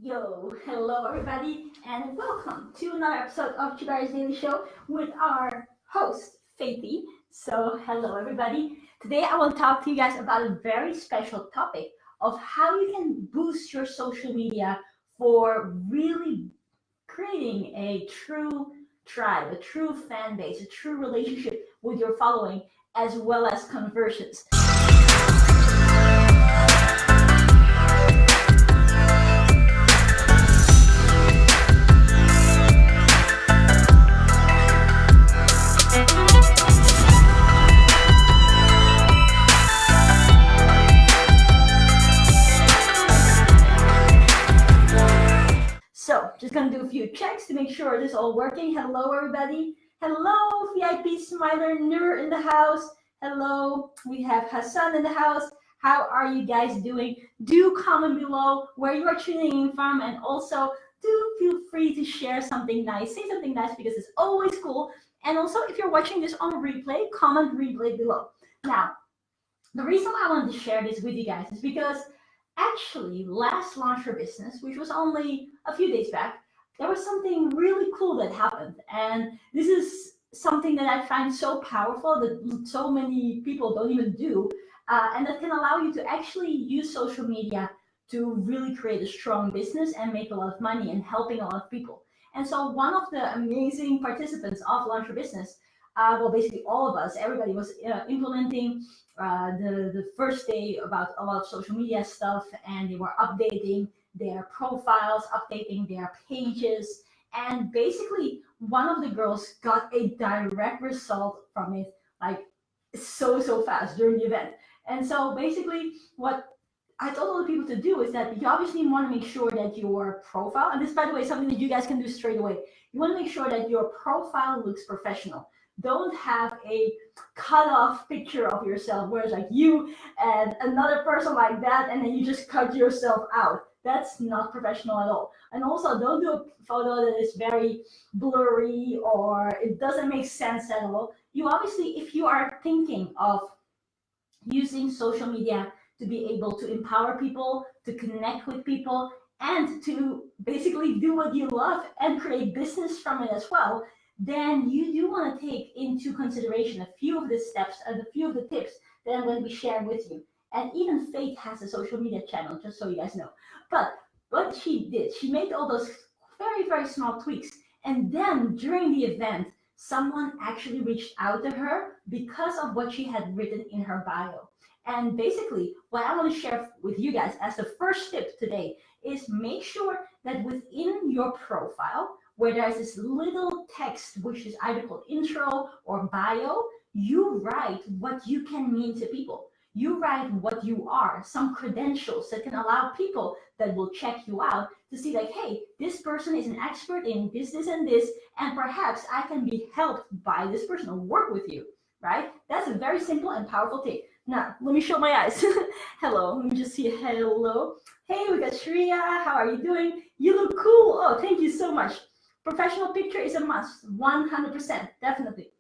Yo, hello everybody, and welcome to another episode of Tjibaria's Daily Show with our host, Faithy. So, hello everybody. Today I want to talk to you guys about a very special topic of how you can boost your social media for really creating a true tribe, a true fan base, a true relationship with your following, as well as conversions. So, just gonna do a few checks to make sure this is all working. Hello, everybody. Hello, VIP Smiler Nur in the house. Hello, we have Hassan in the house. How are you guys doing? Do comment below where you are tuning in from, and also do feel free to share something nice. Say something nice because it's always cool. And also, if you're watching this on replay, comment replay below. Now, the reason why I wanted to share this with you guys is because actually last Launch Your Business, which was only a few days back, there was something really cool that happened. And this is something that I find so powerful that so many people don't even do. And that can allow you to actually use social media to really create a strong business and make a lot of money and helping a lot of people. And so one of the amazing participants of Launch Your Business, well, basically all of us, everybody was implementing the first day about a lot of social media stuff, and they were updating their profiles, updating their pages, and basically one of the girls got a direct result from it, like so fast during the event. And so basically what I told all the people to do is that you obviously want to make sure that your profile, and this, by the way, is something that you guys can do straight away. You want to make sure that your profile looks professional. Don't have a cut off picture of yourself where it's like you and another person like that, and then you just cut yourself out. That's not professional at all. And also, don't do a photo that is very blurry or it doesn't make sense at all. You obviously, if you are thinking of using social media to be able to empower people, to connect with people, and to basically do what you love and create business from it as well, then you do want to take into consideration a few of the steps and a few of the tips that I'm going to be sharing with you. And even Faith has a social media channel, just so you guys know. But what she did, she made all those very small tweaks. And then during the event, someone actually reached out to her because of what she had written in her bio. And basically, what I want to share with you guys as the first tip today is make sure that within your profile, where there's this little text, which is either called intro or bio, you write what you can mean to people. You write what you are, some credentials that can allow people that will check you out to see like, hey, this person is an expert in this, and this, and perhaps I can be helped by this person or work with you, right? That's a very simple and powerful thing. Now, let me show my eyes. Hello, let me just see, hello. Hey, we got Shreya, how are you doing? You look cool. Oh, thank you so much. Professional picture is a must, 100%, definitely.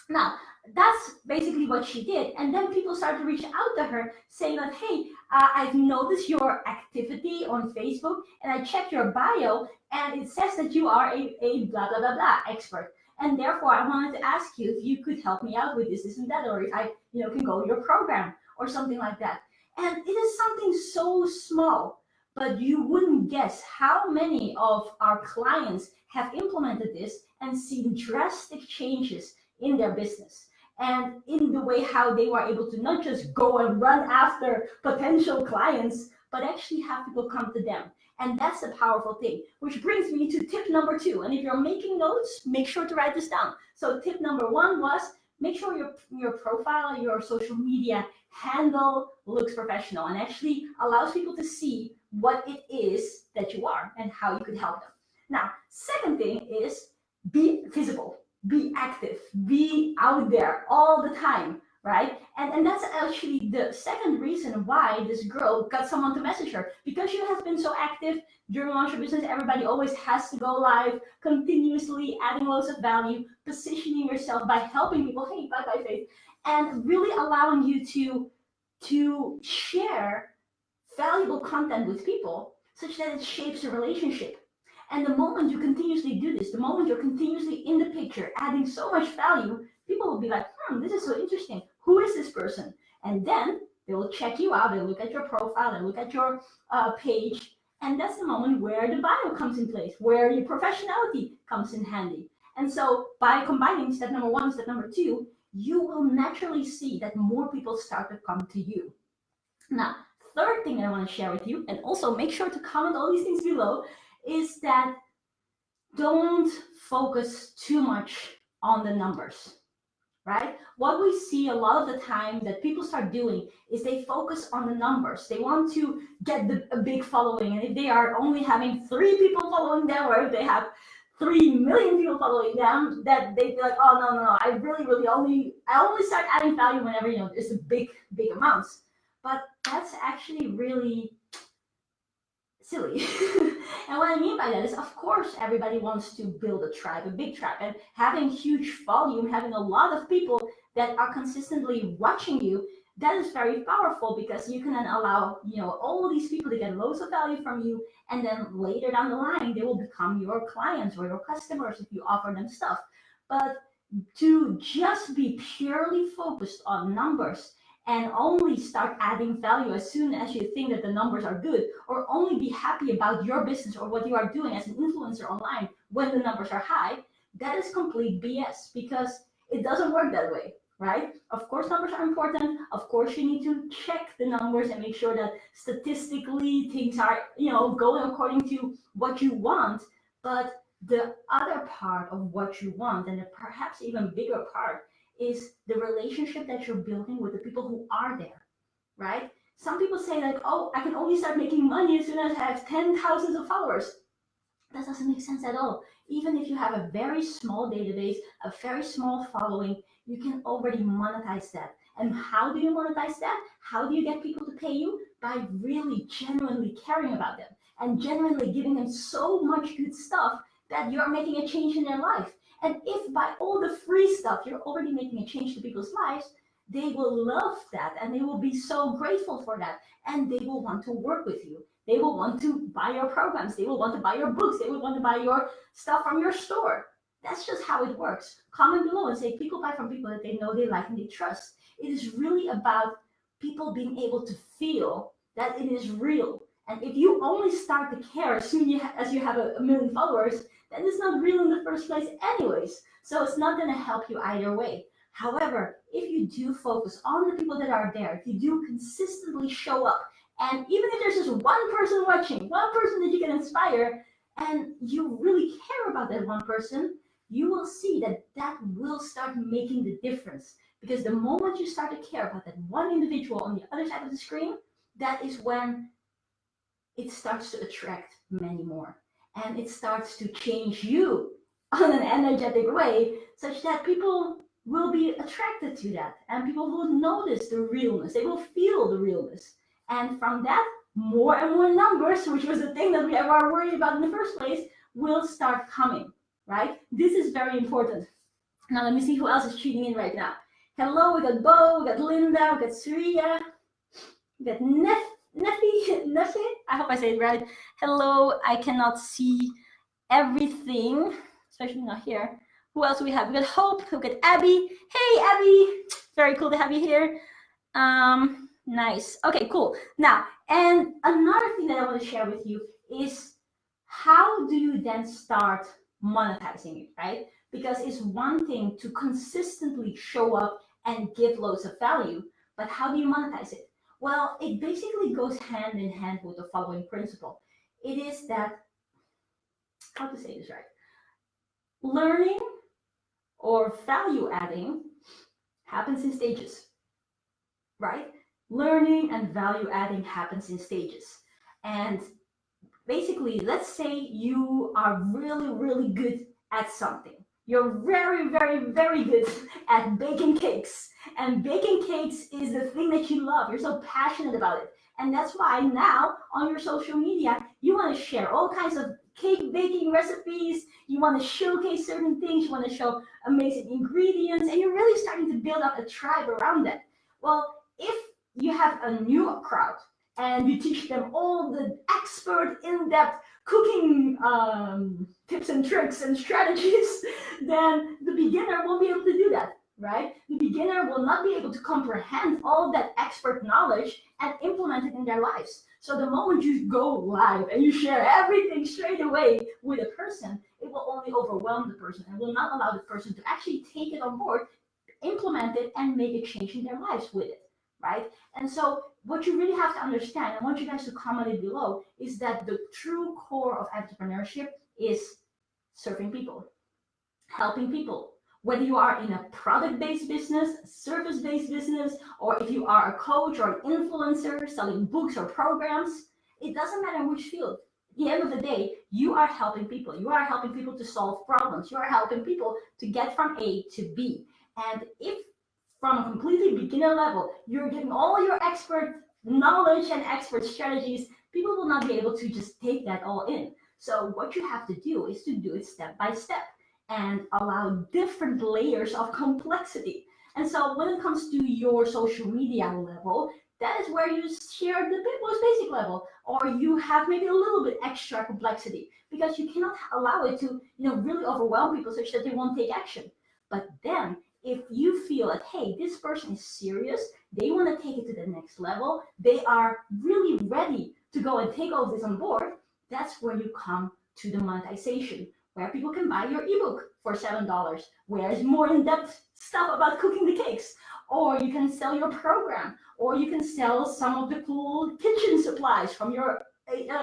Now, that's basically what she did. And then people started to reach out to her saying that, hey, I've noticed your activity on Facebook and I checked your bio and it says that you are a blah, blah, blah, blah expert. And therefore, I wanted to ask you if you could help me out with this and that, or if I can go to your program or something like that. And it is something so small, but you wouldn't guess how many of our clients have implemented this and seen drastic changes in their business and in the way how they were able to not just go and run after potential clients, but actually have people come to them. And that's the powerful thing, which brings me to tip number 2. And if you're making notes, make sure to write this down. So tip number 1 was make sure your profile, your social media handle looks professional and actually allows people to see what it is that you are and how you could help them. Now, second thing is be visible, be active, be out there all the time, right? And that's actually the second reason why this girl got someone to message her, because she has been so active during Launch Your Business. Everybody always has to go live, continuously adding loads of value, positioning yourself by helping people, hey, bye Faith, and really allowing you to share valuable content with people such that it shapes the relationship. And the moment you continuously do this, the moment you're continuously in the picture, adding so much value, people will be like, this is so interesting. Who is this person? And then they will check you out. They'll look at your profile. They'll look at your page. And that's the moment where the bio comes in place, where your professionality comes in handy. And so by combining step number 1 and step number 2, you will naturally see that more people start to come to you. Now, third thing I want to share with you, and also make sure to comment all these things below, is that don't focus too much on the numbers, right? What we see a lot of the time that people start doing is they focus on the numbers. They want to get a big following, and if they are only having 3 people following them, or if they have 3 million people following them, that they be like, oh no, I only start adding value whenever it's a big amounts. But that's actually really silly. And what I mean by that is, of course, everybody wants to build a tribe, a big tribe, and having huge volume, having a lot of people that are consistently watching you, that is very powerful, because you can then allow, all these people to get loads of value from you, and then later down the line, they will become your clients or your customers if you offer them stuff. But to just be purely focused on numbers and only start adding value as soon as you think that the numbers are good, or only be happy about your business or what you are doing as an influencer online when the numbers are high, that is complete BS, because it doesn't work that way, right? Of course, numbers are important. Of course, you need to check the numbers and make sure that statistically things are, going according to what you want. But the other part of what you want, and perhaps even bigger part, is the relationship that you're building with the people who are there, right? Some people say like, oh, I can only start making money as soon as I have 10,000 of followers. That doesn't make sense at all. Even if you have a very small database, a very small following, you can already monetize that. And how do you monetize that? How do you get people to pay you? By really genuinely caring about them and genuinely giving them so much good stuff that you're making a change in their life. And if by all the free stuff you're already making a change to people's lives, they will love that, and they will be so grateful for that, and they will want to work with you. They will want to buy your programs. They will want to buy your books. They will want to buy your stuff from your store. That's just how it works. Comment below and say people buy from people that they know, they like, and they trust. It is really about people being able to feel that it is real. And if you only start to care as soon as you have a million followers, then it's not real in the first place anyways. So it's not going to help you either way. However, if you do focus on the people that are there, if you do consistently show up, and even if there's just one person watching, one person that you can inspire, and you really care about that one person, you will see that that will start making the difference. Because the moment you start to care about that one individual on the other side of the screen, that is when it starts to attract many more. And it starts to change you on an energetic way, such that people will be attracted to that. And people will notice the realness. They will feel the realness. And from that, more and more numbers, which was the thing that we were worried about in the first place, will start coming, right? This is very important. Now, let me see who else is tuning in right now. Hello, we got Bo, we got Linda, we got Surya, we got Neffy, I hope I say it right. Hello, I cannot see everything, especially not here. Who else do we have? We got Hope, we got Abby. Hey, Abby, very cool to have you here. Nice. Okay, cool. Now, and another thing that I want to share with you is how do you then start monetizing it, right? Because it's one thing to consistently show up and give loads of value, but how do you monetize it? Well, it basically goes hand in hand with the following principle. It is that, how to say this right? Learning or value adding happens in stages, right? Learning and value adding happens in stages. And basically, let's say you are really, really good at something. You're very, very, very good at baking cakes. And baking cakes is the thing that you love. You're so passionate about it. And that's why now on your social media, you want to share all kinds of cake baking recipes. You want to showcase certain things. You want to show amazing ingredients. And you're really starting to build up a tribe around that. Well, if you have a new crowd and you teach them all the expert, in-depth cooking tips and tricks and strategies, then the beginner won't be able to do that, right? The beginner will not be able to comprehend all that expert knowledge and implement it in their lives. So the moment you go live and you share everything straight away with a person, it will only overwhelm the person and will not allow the person to actually take it on board, implement it, and make a change in their lives with it, right? And so what you really have to understand, and I want you guys to comment it below, is that the true core of entrepreneurship is serving people, helping people. Whether you are in a product-based business, service-based business, or if you are a coach or an influencer selling books or programs, it doesn't matter which field. At the end of the day, you are helping people. You are helping people to solve problems. You are helping people to get from A to B. And if from a completely beginner level, you're getting all your expert knowledge and expert strategies, people will not be able to just take that all in. So what you have to do is to do it step by step and allow different layers of complexity. And so when it comes to your social media level, that is where you share the most basic level, or you have maybe a little bit extra complexity, because you cannot allow it to, really overwhelm people such that they won't take action. But then if you feel that, hey, this person is serious, they want to take it to the next level, they are really ready to go and take all this on board, that's where you come to the monetization, where people can buy your ebook for $7, where it's more in-depth stuff about cooking the cakes, or you can sell your program, or you can sell some of the cool kitchen supplies from your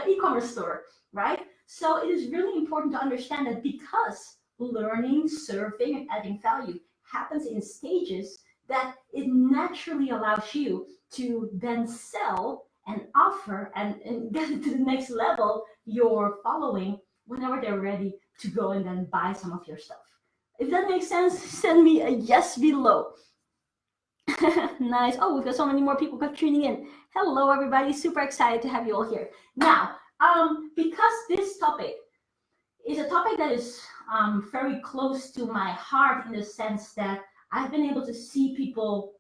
e-commerce store, right? So it is really important to understand that because learning, serving, and adding value happens in stages, that it naturally allows you to then sell and offer and get it to the next level your following whenever they're ready to go and then buy some of your stuff. If that makes sense, send me a yes below. Nice. Oh, we've got so many more people tuning in. Hello, everybody. Super excited to have you all here. Now, because this topic is a topic that is very close to my heart, in the sense that I've been able to see people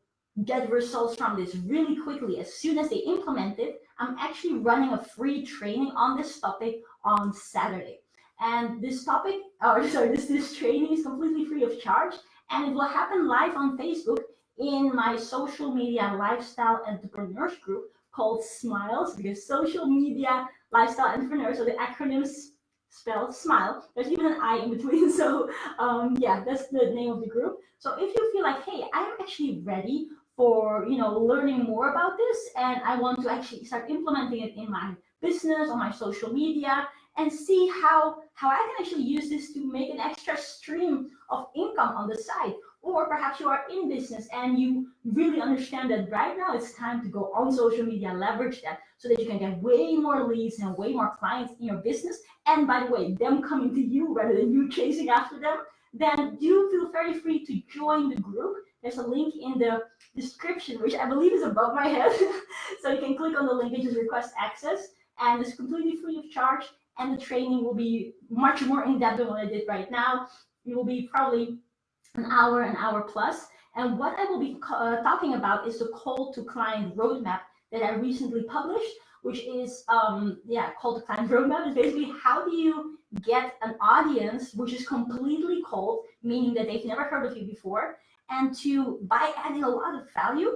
get results from this really quickly as soon as they implement it. I'm actually running a free training on this topic on Saturday. And this topic, this training is completely free of charge, and it will happen live on Facebook in my social media lifestyle entrepreneurs group called SMILES, because social media lifestyle entrepreneurs, so the acronyms spelled SMILE. There's even an I in between. So that's the name of the group. So if you feel like, hey, I'm actually ready for learning more about this, and I want to actually start implementing it in my business, on my social media, and see how I can actually use this to make an extra stream of income on the side. Or perhaps you are in business and you really understand that right now it's time to go on social media, leverage that so that you can get way more leads and way more clients in your business. And by the way, them coming to you rather than you chasing after them, then do feel very free to join the group. There's a link in the description, which I believe is above my head. So you can click on the link and just request access. And it's completely free of charge. And the training will be much more in-depth than what I did right now. It will be probably an hour plus. And what I will be talking about is the call to client roadmap that I recently published, which is call to client roadmap is basically how do you get an audience which is completely cold, meaning that they've never heard of you before, and by adding a lot of value,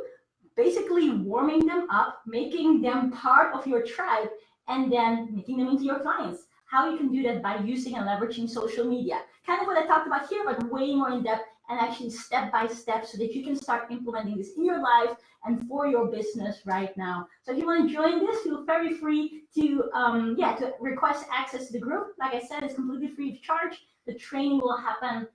basically warming them up, making them part of your tribe, and then making them into your clients. How you can do that by using and leveraging social media. Kind of what I talked about here, but way more in depth and actually step by step, so that you can start implementing this in your life and for your business right now. So if you want to join this, feel very free to request access to the group. Like I said, it's completely free of charge. The training will happen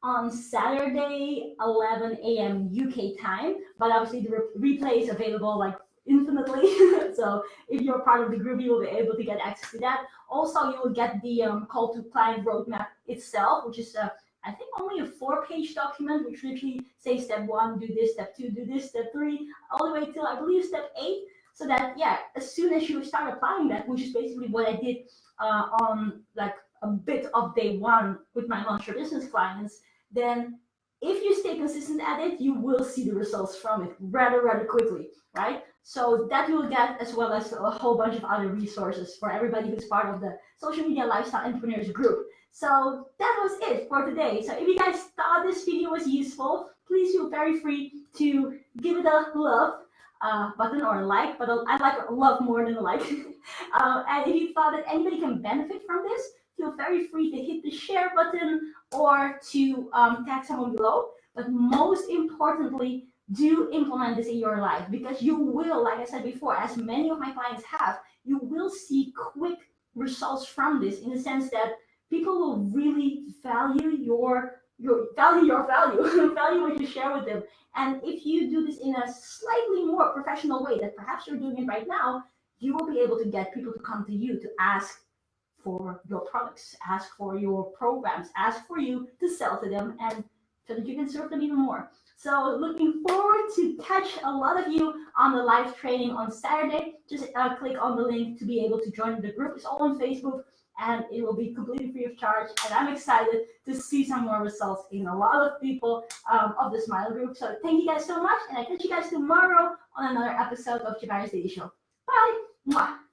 on Saturday, 11 a.m. UK time, but obviously the replay is available like infinitely. So if you're part of the group, you will be able to get access to that. Also, you will get the call to client roadmap itself, which is I think only a 4-page document, which literally says step 1, do this, step 2, do this, step 3, all the way till I believe step 8. So that as soon as you start applying that, which is basically what I did on like a bit of day 1 with my Launch Your Business clients, then if you stay consistent at it, you will see the results from it rather quickly, right? So that you will get, as well as a whole bunch of other resources for everybody who's part of the Social Media Lifestyle Entrepreneurs group. So that was it for today. So if you guys thought this video was useful, please feel very free to give it a love button or a like, but I like love more than a like. And if you thought that anybody can benefit from this, feel very free to hit the share button or to tag someone below. But most importantly, do implement this in your life, because you will, like I said before, as many of my clients have, you will see quick results from this, in the sense that people will really value your value value what you share with them. And if you do this in a slightly more professional way that perhaps you're doing it right now, you will be able to get people to come to you to ask for your products, ask for your programs, ask for you to sell to them, and so that you can serve them even more. So looking forward to catch a lot of you on the live training on Saturday. Just click on the link to be able to join the group. It's all on Facebook, and it will be completely free of charge. And I'm excited to see some more results in a lot of people of the Smile group. So thank you guys so much, and I catch you guys tomorrow on another episode of Tjibaria's Daily Show. Bye! Mwah.